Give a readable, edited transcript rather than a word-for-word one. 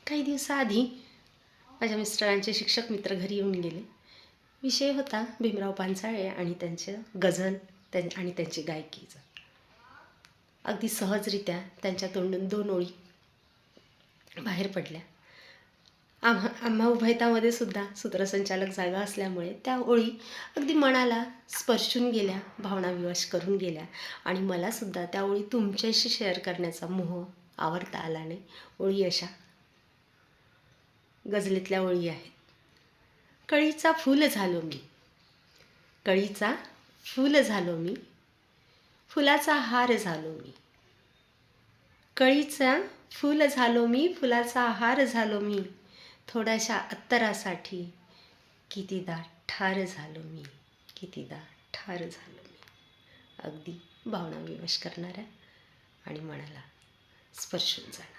काही दिवसाआधी माझ्या मिस्टरांचे शिक्षक मित्र घरी येऊन गेले. विषय होता भीमराव पानसाळे आणि त्यांचं गझल आणि त्यांची गायकीचा. अगदी सहजरित्या त्यांच्या तोंडून 2 ओळी बाहेर पडल्या. आम्हा उभयतामध्ये सुद्धा सूत्रसंचालक जागा असल्यामुळे त्या ओळी अगदी मनाला स्पर्शून गेल्या, भावनाविवश करून गेल्या आणि मलासुद्धा त्या ओळी तुमच्याशी शेअर करण्याचा मोह आवरता आला नाही. ओळी अशा गझलेतल्या ओळी आहेत. कळीचा फूल झालो मी, कळीचा फूल झालो मी, फुलाचा हार झालो मी, कळीचा फूल झालो मी, फुलाचा हार झालो मी, थोड्याशा अत्तरासाठी कितीदा ठार झालो मी, कितीदा ठार झालो मी. अगदी भावनाविवश करणाऱ्या आणि मनाला स्पर्शून जाणाऱ्या